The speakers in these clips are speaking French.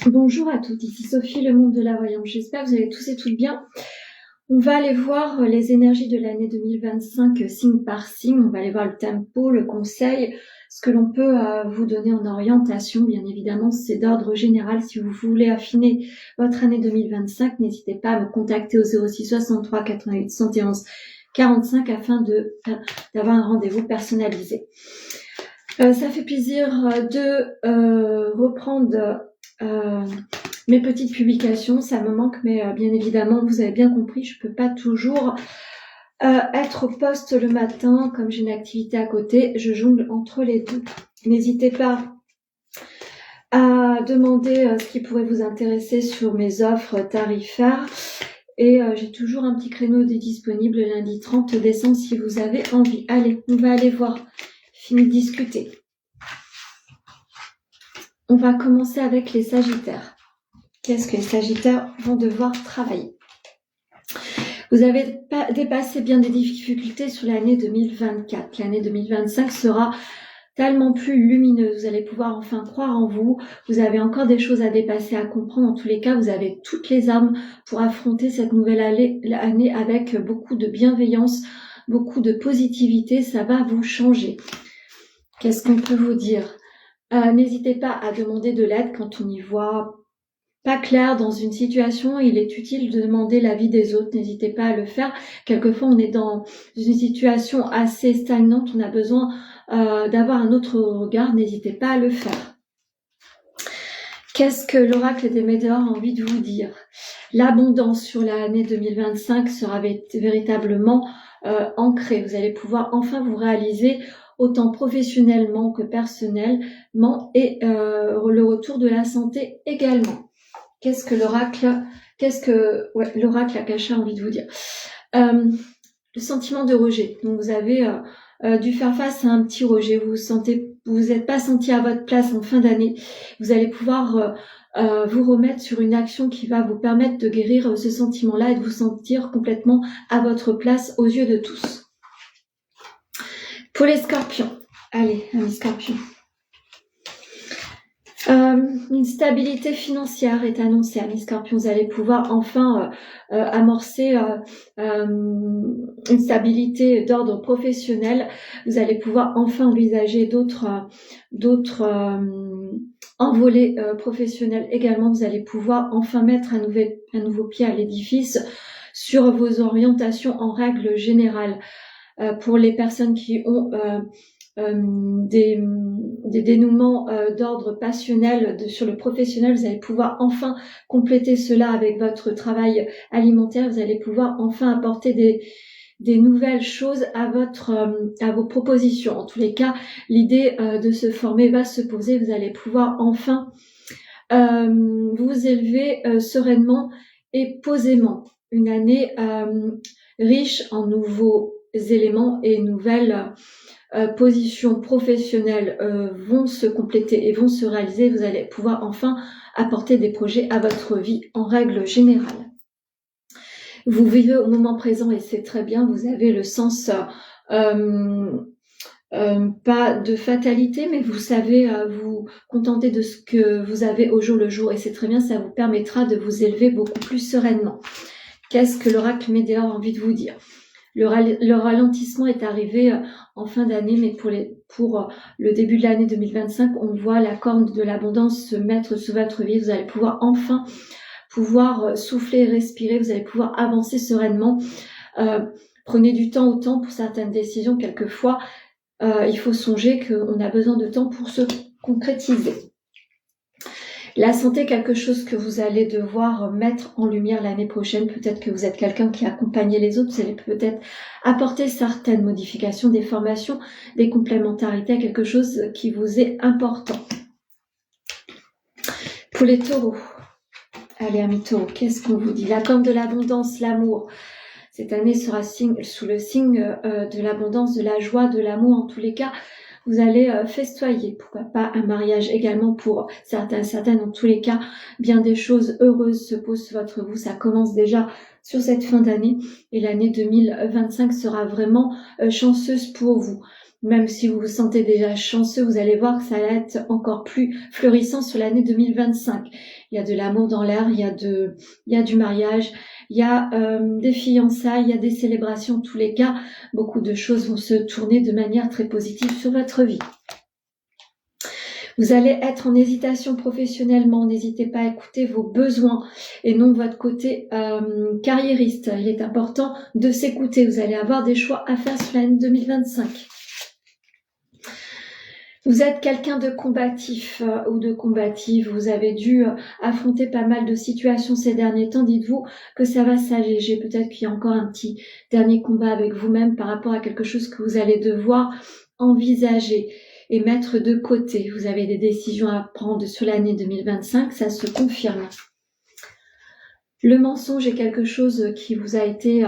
Bonjour à toutes, ici Sophie, le monde de la voyance. J'espère que vous allez tous et toutes bien. On va aller voir les énergies de l'année 2025 signe par signe. On va aller voir le tempo, le conseil, ce que l'on peut vous donner en orientation. Bien évidemment, c'est d'ordre général. Si vous voulez affiner votre année 2025, n'hésitez pas à me contacter au 06 63 88 71 45 afin d'avoir un rendez-vous personnalisé. Ça fait plaisir de reprendre mes petites publications. Ça me manque, mais bien évidemment, vous avez bien compris, je peux pas toujours être au poste le matin. Comme j'ai une activité à côté, je jongle entre les deux. N'hésitez pas à demander ce qui pourrait vous intéresser sur mes offres tarifaires. Et j'ai toujours un petit créneau disponible le lundi 30 décembre si vous avez envie. Allez, on va aller voir. Fini de discuter. On va commencer avec les Sagittaires. Qu'est-ce que les Sagittaires vont devoir travailler? Vous avez dépassé bien des difficultés sur l'année 2024. L'année 2025 sera tellement plus lumineuse. Vous allez pouvoir enfin croire en vous. Vous avez encore des choses à dépasser, à comprendre. En tous les cas, vous avez toutes les armes pour affronter cette nouvelle année avec beaucoup de bienveillance, beaucoup de positivité. Ça va vous changer. Qu'est-ce qu'on peut vous dire? N'hésitez pas à demander de l'aide quand on y voit pas clair dans une situation. Il est utile de demander l'avis des autres. N'hésitez pas à le faire. Quelquefois, on est dans une situation assez stagnante. On a besoin d'avoir un autre regard. N'hésitez pas à le faire. Qu'est-ce que l'oracle des Médéors a envie de vous dire? L'abondance sur l'année 2025 sera véritablement ancrée. Vous allez pouvoir enfin vous réaliser autant professionnellement que personnellement, et le retour de la santé également. Qu'est-ce que l'oracle a caché envie de vous dire? Le sentiment de rejet. Donc vous avez dû faire face à un petit rejet. Vous n'êtes pas senti à votre place en fin d'année. Vous allez pouvoir vous remettre sur une action qui va vous permettre de guérir ce sentiment-là et de vous sentir complètement à votre place aux yeux de tous. Pour les Scorpions, allez, les Scorpions. Une stabilité financière est annoncée à mes Scorpions. Vous allez pouvoir enfin amorcer une stabilité d'ordre professionnel. Vous allez pouvoir enfin envisager d'autres envolées professionnelles également. Vous allez pouvoir enfin mettre un nouveau pied à l'édifice sur vos orientations en règle générale. Pour les personnes qui ont des dénouements d'ordre passionnel sur le professionnel, vous allez pouvoir enfin compléter cela avec votre travail alimentaire. Vous allez pouvoir enfin apporter des nouvelles choses à vos propositions. En tous les cas, l'idée de se former va se poser. Vous allez pouvoir enfin vous élever sereinement et posément. Une année riche en nouveaux éléments et nouvelles positions professionnelles vont se compléter et vont se réaliser. Vous allez pouvoir enfin apporter des projets à votre vie en règle générale. Vous vivez au moment présent et c'est très bien. Vous avez le sens pas de fatalité, mais vous savez vous contenter de ce que vous avez au jour le jour et c'est très bien. Ça vous permettra de vous élever beaucoup plus sereinement. Qu'est-ce que l'oracle Médéor a envie de vous dire? Le ralentissement est arrivé en fin d'année, mais pour le début de l'année 2025, on voit la corne de l'abondance se mettre sur votre vie. Vous allez pouvoir enfin souffler et respirer. Vous allez pouvoir avancer sereinement. Prenez du temps au temps pour certaines décisions. Quelquefois, il faut songer qu'on a besoin de temps pour se concrétiser. La santé, quelque chose que vous allez devoir mettre en lumière l'année prochaine. Peut-être que vous êtes quelqu'un qui accompagne les autres. Vous allez peut-être apporter certaines modifications, des formations, des complémentarités à quelque chose qui vous est important. Pour les taureaux. Allez, amis taureaux, qu'est-ce qu'on vous dit? La corne de l'abondance, l'amour. Cette année sera sous le signe de l'abondance, de la joie, de l'amour. En tous les cas, vous allez festoyer. Pourquoi pas un mariage également pour certaines. En tous les cas, bien des choses heureuses se posent sur votre vous. Ça commence déjà sur cette fin d'année et l'année 2025 sera vraiment chanceuse pour vous. Même si vous vous sentez déjà chanceux, vous allez voir que ça va être encore plus florissant sur l'année 2025. Il y a de l'amour dans l'air, il y a du mariage, il y a des fiançailles, il y a des célébrations. En tous les cas, beaucoup de choses vont se tourner de manière très positive sur votre vie. Vous allez être en hésitation professionnellement. N'hésitez pas à écouter vos besoins et non votre côté carriériste. Il est important de s'écouter. Vous allez avoir des choix à faire sur l'année 2025. Vous êtes quelqu'un de combatif ou de combative. Vous avez dû affronter pas mal de situations ces derniers temps. Dites-vous que ça va s'alléger. Peut-être qu'il y a encore un petit dernier combat avec vous-même par rapport à quelque chose que vous allez devoir envisager et mettre de côté. Vous avez des décisions à prendre sur l'année 2025, ça se confirme. Le mensonge est quelque chose qui vous a été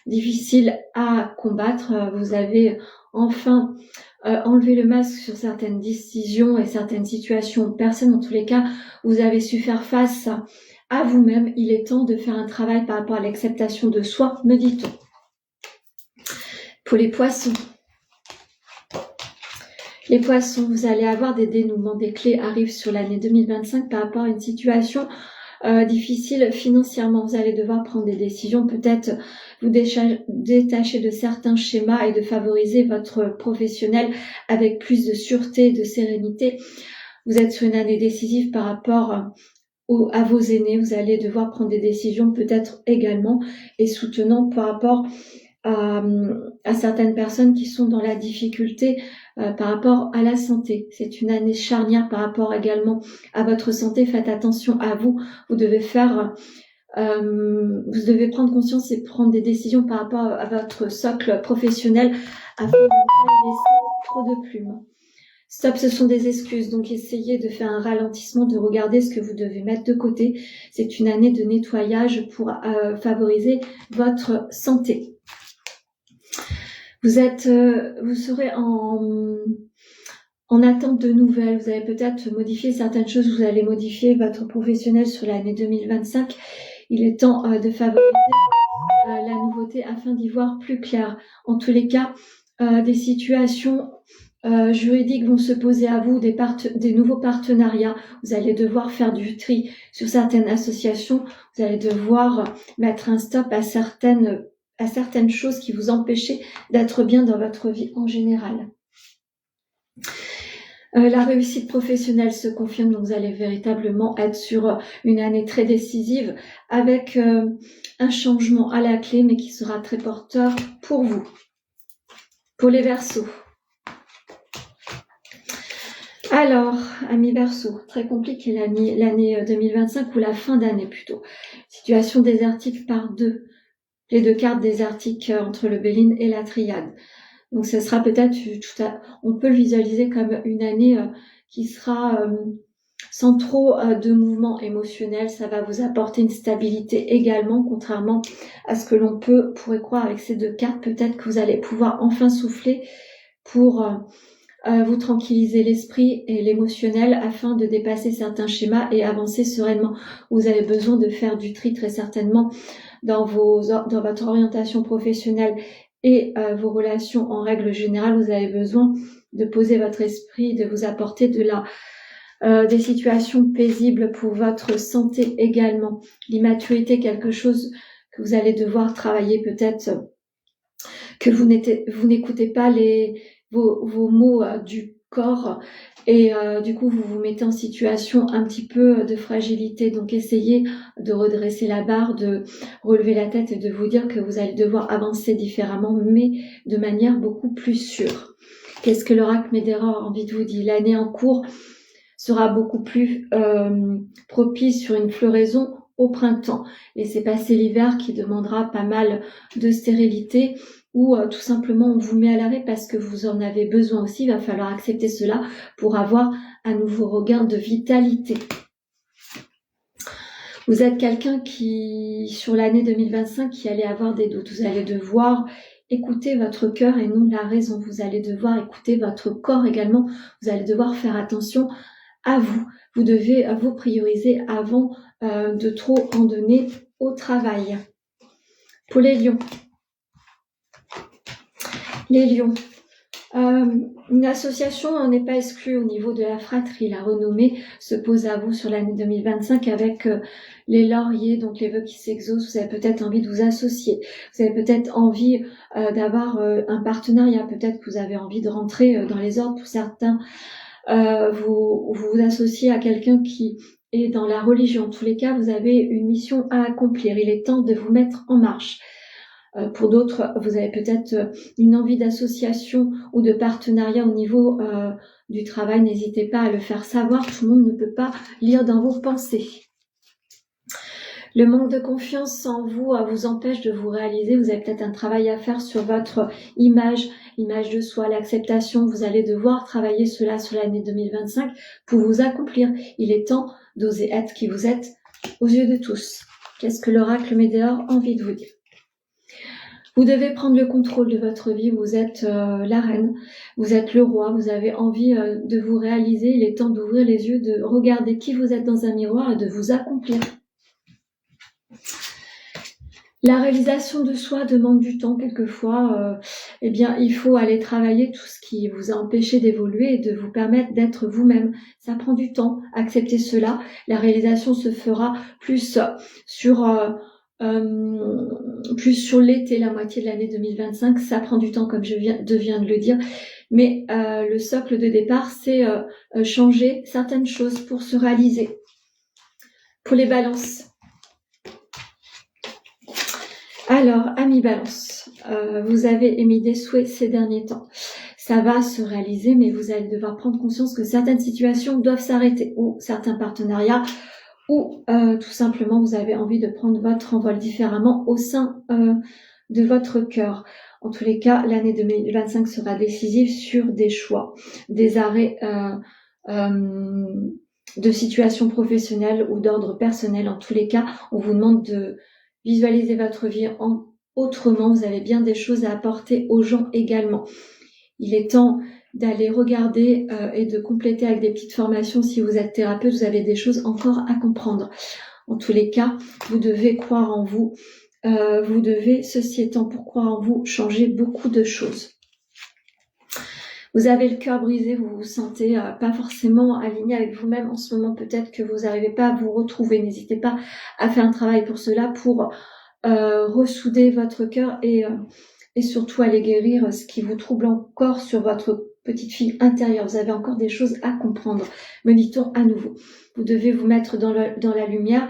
difficile à combattre. Vous avez enfin enlevé le masque sur certaines décisions et certaines situations. Personne, en tous les cas, vous avez su faire face à vous-même. Il est temps de faire un travail par rapport à l'acceptation de soi, me dit-on. Pour les poissons, vous allez avoir des dénouements, des clés arrivent sur l'année 2025 par rapport à une situation difficile financièrement. Vous allez devoir prendre des décisions, peut-être vous détacher de certains schémas et de favoriser votre professionnel avec plus de sûreté et de sérénité. Vous êtes sur une année décisive par rapport à vos aînés. Vous allez devoir prendre des décisions peut-être également et soutenant par rapport à certaines personnes qui sont dans la difficulté par rapport à la santé. C'est une année charnière par rapport également à votre santé. Faites attention à vous. Vous devez prendre conscience et prendre des décisions par rapport à votre socle professionnel afin de ne pas y laisser trop de plumes. Stop, ce sont des excuses. Donc, essayez de faire un ralentissement, de regarder ce que vous devez mettre de côté. C'est une année de nettoyage pour favoriser votre santé. Vous serez en attente de nouvelles. Vous allez peut-être modifier certaines choses. Vous allez modifier votre professionnel sur l'année 2025. Il est temps de favoriser la nouveauté afin d'y voir plus clair. En tous les cas, des situations juridiques vont se poser à vous, des nouveaux partenariats. Vous allez devoir faire du tri sur certaines associations. Vous allez devoir mettre un stop à certaines choses qui vous empêchaient d'être bien dans votre vie en général. La réussite professionnelle se confirme, donc vous allez véritablement être sur une année très décisive avec un changement à la clé, mais qui sera très porteur pour vous. Pour les Verseaux. Alors, amis Verseaux, très compliqué l'année 2025 ou la fin d'année plutôt. Situation désertique par deux. Les deux cartes désertiques entre le Béline et la Triade. Donc, ce sera peut-être on peut le visualiser comme une année qui sera sans trop de mouvement émotionnel. Ça va vous apporter une stabilité également, contrairement à ce que l'on pourrait croire avec ces deux cartes. Peut-être que vous allez pouvoir enfin souffler pour vous tranquilliser l'esprit et l'émotionnel afin de dépasser certains schémas et avancer sereinement. Vous avez besoin de faire du tri très certainement dans votre orientation professionnelle et vos relations en règle générale. Vous avez besoin de poser votre esprit, de vous apporter des situations paisibles pour votre santé également. L'immaturité, quelque chose que vous allez devoir travailler, peut-être que vous n'écoutez pas vos mots du corps et du coup vous vous mettez en situation un petit peu de fragilité. Donc essayez de redresser la barre, de relever la tête et de vous dire que vous allez devoir avancer différemment, mais de manière beaucoup plus sûre. Qu'est-ce que l'oracle Médéra a envie de vous dire? L'année en cours sera beaucoup plus propice sur une floraison au printemps. Laissez passer l'hiver qui demandera pas mal de stérilité ou tout simplement on vous met à l'arrêt parce que vous en avez besoin aussi. Il va falloir accepter cela pour avoir un nouveau regain de vitalité. Vous êtes quelqu'un qui, sur l'année 2025, qui allait avoir des doutes. Vous allez devoir écouter votre cœur et non la raison. Vous allez devoir écouter votre corps également. Vous allez devoir faire attention à vous. Vous devez vous prioriser avant de trop en donner au travail. Pour les lions. Les lions, Une association n'est pas exclue au niveau de la fratrie. La renommée se pose à vous sur l'année 2025 avec les lauriers, donc les vœux qui s'exaucent. Vous avez peut-être envie de vous associer. Vous avez peut-être envie d'avoir un partenariat. Peut-être que vous avez envie de rentrer dans les ordres. Pour certains, vous vous associez à quelqu'un qui est dans la religion. En tous les cas, vous avez une mission à accomplir. Il est temps de vous mettre en marche. Pour d'autres, vous avez peut-être une envie d'association ou de partenariat au niveau du travail. N'hésitez pas à le faire savoir. Tout le monde ne peut pas lire dans vos pensées. Le manque de confiance en vous vous empêche de vous réaliser. Vous avez peut-être un travail à faire sur votre image, l'image de soi, l'acceptation. Vous allez devoir travailler cela sur l'année 2025 pour vous accomplir. Il est temps d'oser être qui vous êtes aux yeux de tous. Qu'est-ce que l'oracle Médéor a envie de vous dire ? Vous devez prendre le contrôle de votre vie, vous êtes la reine, vous êtes le roi, vous avez envie de vous réaliser, il est temps d'ouvrir les yeux, de regarder qui vous êtes dans un miroir et de vous accomplir. La réalisation de soi demande du temps quelquefois, eh bien il faut aller travailler tout ce qui vous a empêché d'évoluer et de vous permettre d'être vous-même. Ça prend du temps, acceptez cela, la réalisation se fera plus sur l'été, la moitié de l'année 2025, ça prend du temps comme je viens de le dire, mais le socle de départ, c'est changer certaines choses pour se réaliser. Pour les balances. Alors, amis balance, vous avez émis des souhaits ces derniers temps. Ça va se réaliser, mais vous allez devoir prendre conscience que certaines situations doivent s'arrêter, ou certains partenariats, ou tout simplement vous avez envie de prendre votre envol différemment au sein de votre cœur. En tous les cas, l'année 2025 sera décisive sur des choix, des arrêts de situations professionnelles ou d'ordre personnel. En tous les cas, on vous demande de visualiser votre vie autrement. Vous avez bien des choses à apporter aux gens également. Il est temps d'aller regarder et de compléter avec des petites formations. Si vous êtes thérapeute, vous avez des choses encore à comprendre. En tous les cas, vous devez croire en vous. Vous devez, ceci étant pour croire en vous, changer beaucoup de choses. Vous avez le cœur brisé, vous vous sentez pas forcément aligné avec vous-même en ce moment. Peut-être que vous n'arrivez pas à vous retrouver. N'hésitez pas à faire un travail pour cela, pour ressouder votre cœur et surtout aller guérir ce qui vous trouble encore sur votre petite fille intérieure. Vous avez encore des choses à comprendre. Me dit-on à nouveau. Vous devez vous mettre dans la lumière.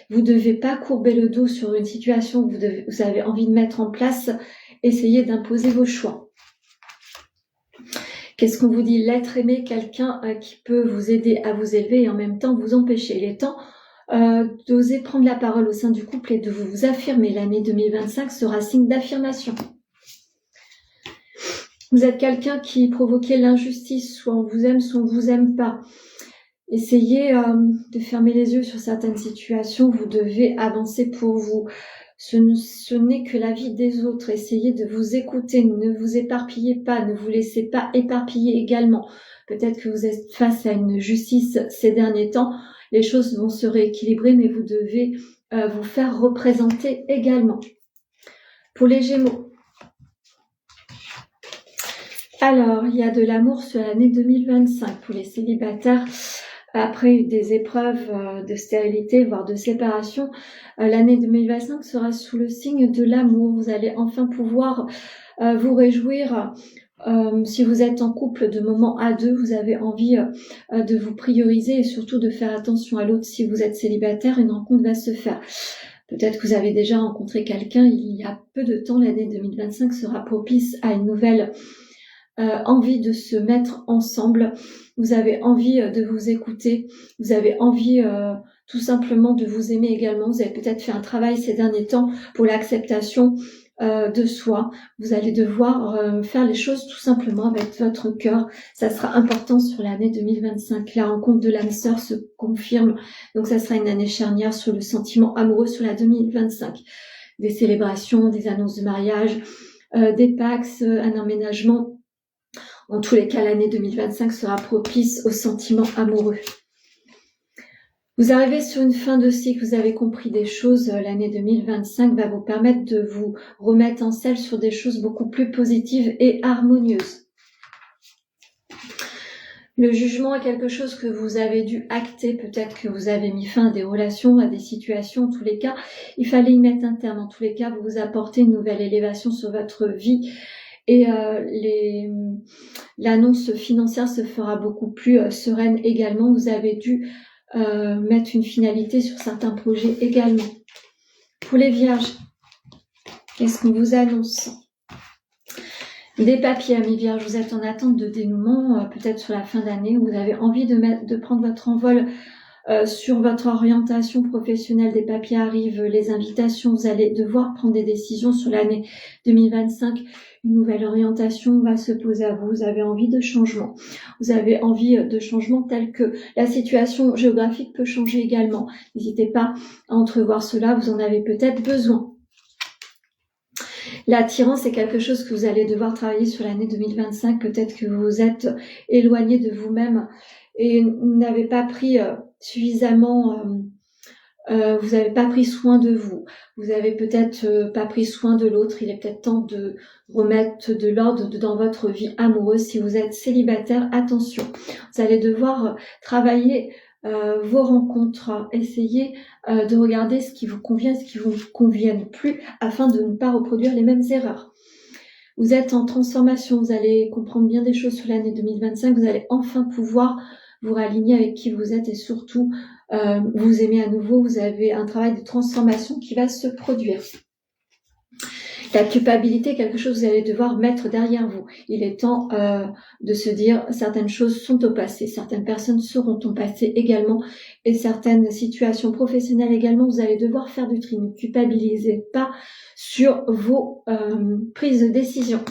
Vous ne devez pas courber le dos sur une situation que vous avez envie de mettre en place. Essayez d'imposer vos choix. Qu'est-ce qu'on vous dit? L'être aimé, quelqu'un qui peut vous aider à vous élever et en même temps vous empêcher. Il est temps d'oser prendre la parole au sein du couple et de vous affirmer. L'année 2025 sera signe d'affirmation. Vous êtes quelqu'un qui provoquait l'injustice, soit on vous aime, soit on vous aime pas. Essayez de fermer les yeux sur certaines situations, vous devez avancer pour vous. Ce n'est que la vie des autres. Essayez de vous écouter, ne vous éparpillez pas, ne vous laissez pas éparpiller également. Peut-être que vous êtes face à une justice ces derniers temps, les choses vont se rééquilibrer, mais vous devez vous faire représenter également. Pour les Gémeaux. Alors, il y a de l'amour sur l'année 2025 pour les célibataires. Après des épreuves de stérilité, voire de séparation, l'année 2025 sera sous le signe de l'amour. Vous allez enfin pouvoir vous réjouir. Si vous êtes en couple de moments à deux, vous avez envie de vous prioriser et surtout de faire attention à l'autre. Si vous êtes célibataire, une rencontre va se faire. Peut-être que vous avez déjà rencontré quelqu'un il y a peu de temps. L'année 2025 sera propice à une nouvelle envie de se mettre ensemble. Vous avez envie de vous écouter. Vous avez envie tout simplement de vous aimer également. Vous avez peut-être fait un travail ces derniers temps pour l'acceptation de soi. Vous allez devoir faire les choses tout simplement avec votre cœur. Ça sera important sur l'année 2025. La rencontre de l'âme sœur se confirme. Donc ça sera une année charnière sur le sentiment amoureux sur la 2025. Des célébrations, des annonces de mariage, des pax, un emménagement. En tous les cas, l'année 2025 sera propice aux sentiments amoureux. Vous arrivez sur une fin de cycle, vous avez compris des choses. L'année 2025 va vous permettre de vous remettre en selle sur des choses beaucoup plus positives et harmonieuses. Le jugement est quelque chose que vous avez dû acter. Peut-être que vous avez mis fin à des relations, à des situations. En tous les cas, il fallait y mettre un terme. En tous les cas, vous vous apportez une nouvelle élévation sur votre vie. Et l'annonce financière se fera beaucoup plus sereine également. Vous avez dû mettre une finalité sur certains projets également. Pour les vierges, qu'est-ce qu'on vous annonce ? Des papiers, amis vierges, vous êtes en attente de dénouement, peut-être sur la fin d'année, où vous avez envie de prendre votre envol sur votre orientation professionnelle. Des papiers arrivent, les invitations, vous allez devoir prendre des décisions sur l'année 2025. Une nouvelle orientation va se poser à vous. Vous avez envie de changement. Vous avez envie de changement tel que la situation géographique peut changer également. N'hésitez pas à entrevoir cela, vous en avez peut-être besoin. L'attirance est quelque chose que vous allez devoir travailler sur l'année 2025. Peut-être que vous vous êtes éloigné de vous-même et n'avez pas pris suffisamment, vous n'avez pas pris soin de vous. Vous avez peut-être pas pris soin de l'autre. Il est peut-être temps de remettre de l'ordre dans votre vie amoureuse. Si vous êtes célibataire, attention. Vous allez devoir travailler vos rencontres, essayez de regarder ce qui vous convient, ce qui vous convienne plus, afin de ne pas reproduire les mêmes erreurs. Vous êtes en transformation, vous allez comprendre bien des choses sur l'année 2025, vous allez enfin pouvoir vous réaligner avec qui vous êtes et surtout vous aimer à nouveau. Vous avez un travail de transformation qui va se produire. La culpabilité est quelque chose que vous allez devoir mettre derrière vous. Il est temps de se dire certaines choses sont au passé, certaines personnes seront au passé également et certaines situations professionnelles également. Vous allez devoir faire du tri. Ne culpabilisez pas sur vos prises de décision.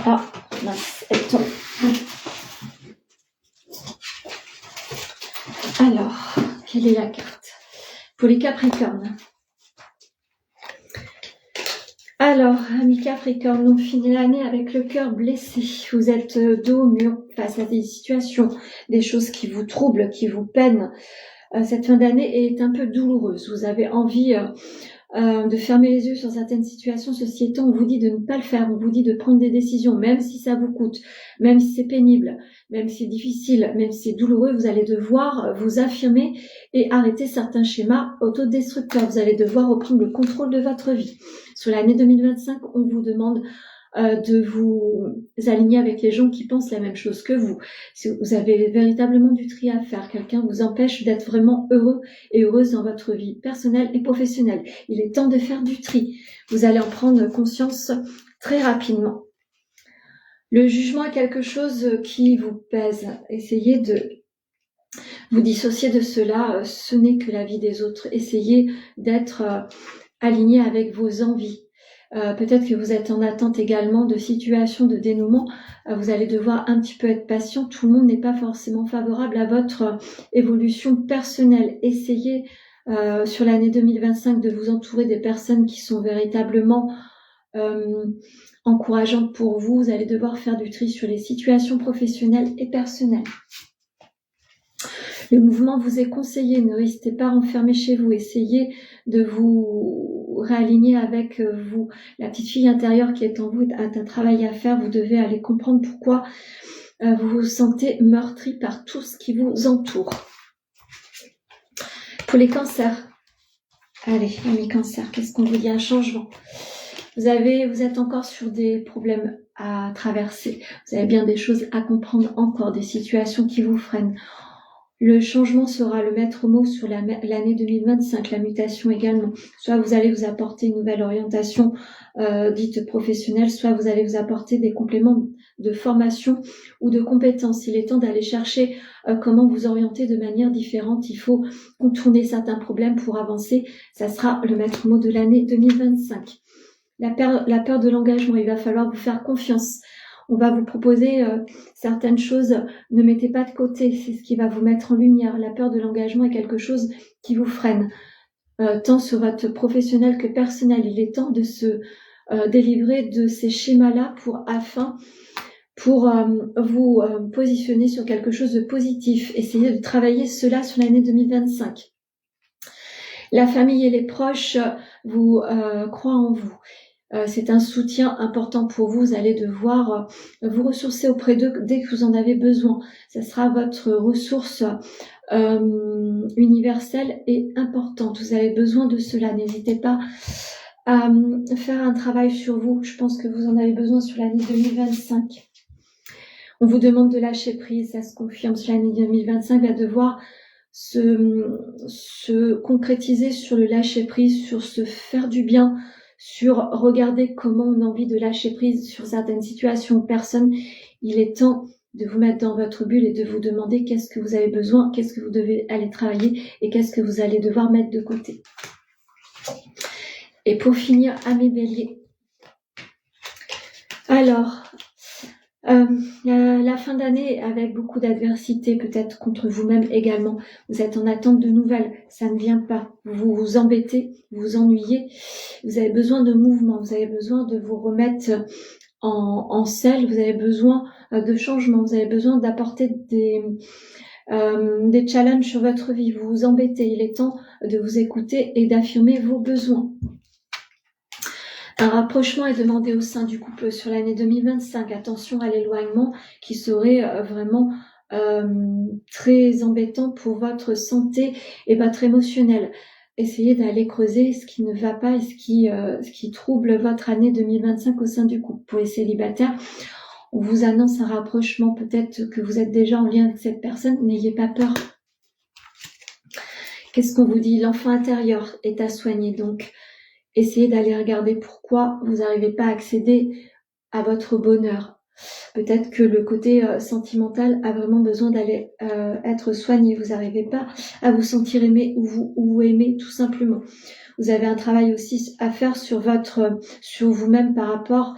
Ah, mince, elle tombe. Alors, quelle est la carte pour les Capricornes? Alors, amis Capricorne, on finit l'année avec le cœur blessé. Vous êtes dos au mur face à des situations, des choses qui vous troublent, qui vous peinent. Cette fin d'année est un peu douloureuse. Vous avez envie de fermer les yeux sur certaines situations. Ceci étant, on vous dit de ne pas le faire. On vous dit de prendre des décisions, même si ça vous coûte, même si c'est pénible, même si c'est difficile, même si c'est douloureux. Vous allez devoir vous affirmer et arrêter certains schémas autodestructeurs. Vous allez devoir reprendre le contrôle de votre vie. Sur l'année 2025, on vous demande de vous aligner avec les gens qui pensent la même chose que vous. Si vous avez véritablement du tri à faire, quelqu'un vous empêche d'être vraiment heureux et heureuse dans votre vie personnelle et professionnelle. Il est temps de faire du tri. Vous allez en prendre conscience très rapidement. Le jugement est quelque chose qui vous pèse. Essayez de vous dissocier de cela. Ce n'est que la vie des autres. Essayez d'être aligné avec vos envies. Peut-être que vous êtes en attente également de situations de dénouement. Vous allez devoir un petit peu être patient. Tout le monde n'est pas forcément favorable à votre évolution personnelle. Essayez sur l'année 2025 de vous entourer des personnes qui sont véritablement encourageantes pour vous. Vous allez devoir faire du tri sur les situations professionnelles et personnelles. Le mouvement vous est conseillé, ne restez pas renfermé chez vous, essayez de vous réaligner avec vous. La petite fille intérieure qui est en vous a un travail à faire, vous devez aller comprendre pourquoi vous vous sentez meurtri par tout ce qui vous entoure. Pour les cancers, allez, amis cancers, qu'est-ce qu'on vous dit? Un changement. Vous êtes encore sur des problèmes à traverser, vous avez bien des choses à comprendre encore, des situations qui vous freinent. Le changement sera le maître mot sur l'année 2025, la mutation également. Soit vous allez vous apporter une nouvelle orientation dite professionnelle, soit vous allez vous apporter des compléments de formation ou de compétences. Il est temps d'aller chercher comment vous orienter de manière différente. Il faut contourner certains problèmes pour avancer. Ça sera le maître mot de l'année 2025. La peur de l'engagement, il va falloir vous faire confiance. On va vous proposer certaines choses, ne mettez pas de côté, c'est ce qui va vous mettre en lumière. La peur de l'engagement est quelque chose qui vous freine, tant sur votre professionnel que personnel. Il est temps de se délivrer de ces schémas-là pour vous positionner sur quelque chose de positif. Essayez de travailler cela sur l'année 2025. La famille et les proches vous croient en vous. c'est un soutien important pour vous. Vous allez devoir vous ressourcer auprès d'eux dès que vous en avez besoin. Ça sera votre ressource universelle et importante. Vous avez besoin de cela. N'hésitez pas à faire un travail sur vous. Je pense que vous en avez besoin sur l'année 2025. On vous demande de lâcher prise. Ça se confirme sur l'année 2025. Va devoir se concrétiser sur le lâcher prise, sur se faire du bien, sur regarder comment on a envie de lâcher prise sur certaines situations, personnes. Il est temps de vous mettre dans votre bulle et de vous demander qu'est-ce que vous avez besoin, qu'est-ce que vous devez aller travailler et qu'est-ce que vous allez devoir mettre de côté. Et pour finir, à mes béliers. Alors, la fin d'année avec beaucoup d'adversité, peut-être contre vous-même également. Vous êtes en attente de nouvelles, ça ne vient pas. Vous vous embêtez, vous vous ennuyez. Vous avez besoin de mouvement, vous avez besoin de vous remettre en selle, vous avez besoin de changement, vous avez besoin d'apporter des challenges sur votre vie. Vous vous embêtez, il est temps de vous écouter et d'affirmer vos besoins. Un rapprochement est demandé au sein du couple sur l'année 2025. Attention à l'éloignement qui serait vraiment très embêtant pour votre santé et votre émotionnel. Essayez d'aller creuser ce qui ne va pas et ce qui trouble votre année 2025 au sein du couple. Pour les célibataires, on vous annonce un rapprochement. Peut-être que vous êtes déjà en lien avec cette personne. N'ayez pas peur. Qu'est-ce qu'on vous dit? L'enfant intérieur est à soigner. Donc, essayez d'aller regarder pourquoi vous n'arrivez pas à accéder à votre bonheur. Peut-être que le côté sentimental a vraiment besoin d'aller être soigné. Vous n'arrivez pas à vous sentir aimé ou aimer tout simplement. Vous avez un travail aussi à faire sur vous-même par rapport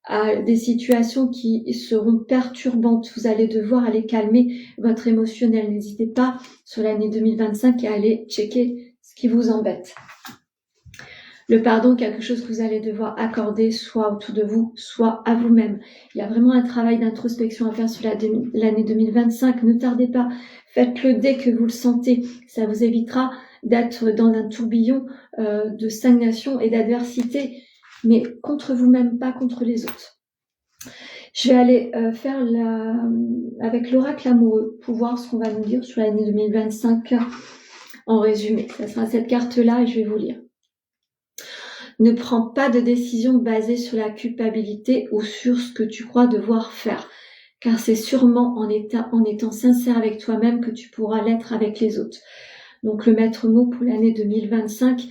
à des situations qui seront perturbantes. Vous allez devoir aller calmer votre émotionnel. N'hésitez pas sur l'année 2025 à aller checker ce qui vous embête. Le pardon, quelque chose que vous allez devoir accorder soit autour de vous, soit à vous-même. Il y a vraiment un travail d'introspection à faire sur l'année 2025. Ne tardez pas, faites-le dès que vous le sentez. Ça vous évitera d'être dans un tourbillon de stagnation et d'adversité, mais contre vous-même, pas contre les autres. Je vais aller faire avec l'oracle amoureux pour voir ce qu'on va nous dire sur l'année 2025 en résumé. Ça sera cette carte-là et je vais vous lire. Ne prends pas de décision basée sur la culpabilité ou sur ce que tu crois devoir faire, car c'est sûrement en étant sincère avec toi-même que tu pourras l'être avec les autres. Donc le maître mot pour l'année 2025,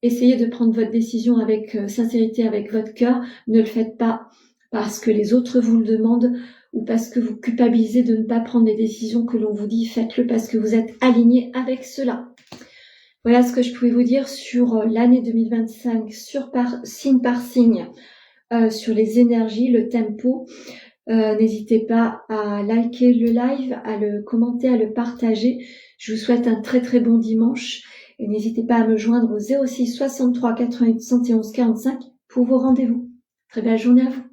essayez de prendre votre décision avec sincérité, avec votre cœur. Ne le faites pas parce que les autres vous le demandent ou parce que vous culpabilisez de ne pas prendre les décisions que l'on vous dit. Faites-le parce que vous êtes aligné avec cela. Voilà ce que je pouvais vous dire sur l'année 2025, signe par signe, sur les énergies, le tempo. N'hésitez pas à liker le live, à le commenter, à le partager. Je vous souhaite un très très bon dimanche. Et n'hésitez pas à me joindre au 06 63 88 71 45 pour vos rendez-vous. Très belle journée à vous.